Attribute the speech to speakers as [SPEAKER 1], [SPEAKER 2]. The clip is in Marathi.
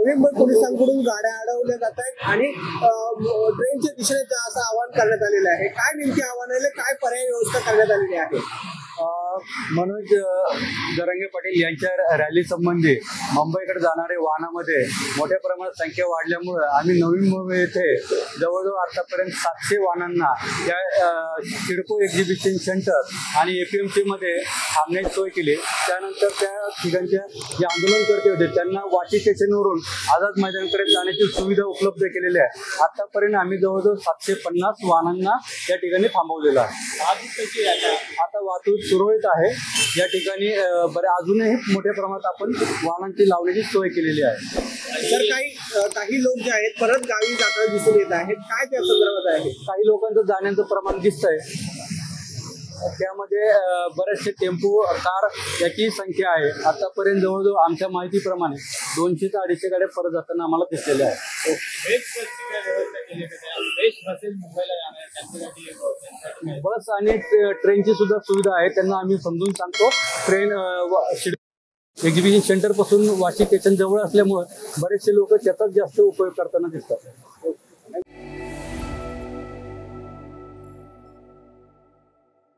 [SPEAKER 1] नवी मुंबई पोलिसांकडून गाड्या अडवल्या जात आहेत आणि ट्रेनच्या दिशेने असं आवाहन करण्यात आलेलं आहे। काय नेमकी आव्हान आहे, काय पर्याय व्यवस्था करण्यात आलेली आहे?
[SPEAKER 2] मनोज जरांगे पाटील यांच्या रॅली संबंधी मुंबईकडे जाणारे वाहनामध्ये मोठ्या प्रमाणात संख्या वाढल्यामुळे आम्ही नवी मुंबई येथे जवळजवळ आतापर्यंत 700 वाहनांना या सिडको एक्झिबिशन सेंटर आणि APMC मध्ये थांबण्याची सोय केली। त्यानंतर त्या ठिकाणच्या जे आंदोलनकर्ते होते त्यांना वाशी स्टेशनवरून आझाद मैदानाकडे जाण्याची सुविधा उपलब्ध केलेली आहे। आतापर्यंत आम्ही जवळजवळ 750 वाहनांना या ठिकाणी थांबवलेलं आहे। आता वाहतूक सुरळीत आहे या ठिकाणी। अजूनही मोठ्या प्रमाणात आपण वाहनांची लावण्याची सोय केलेली आहे।
[SPEAKER 1] तर काही लोक जे आहेत परत गावी जाताना दिसून येत आहेत, काय त्या संदर्भात आहे?
[SPEAKER 2] काही लोकांचं जाण्याचं प्रमाण दिसतंय, त्यामध्ये बरेचसे टेम्पो कार याची संख्या आहे। आतापर्यंत जवळजवळ आमच्या माहितीप्रमाणे 200 ते 250 गाड्या परत जाताना आम्हाला दिसलेल्या आहेत। बस आणि ट्रेनची सुद्धा सुविधा आहे, त्यांना आम्ही समजून सांगतो। ट्रेन एक्झिबिशन सेंटर पासून वाशी स्टेशन जवळ असल्यामुळे बरेचसे लोक त्याचाच जास्त उपयोग करताना दिसतात।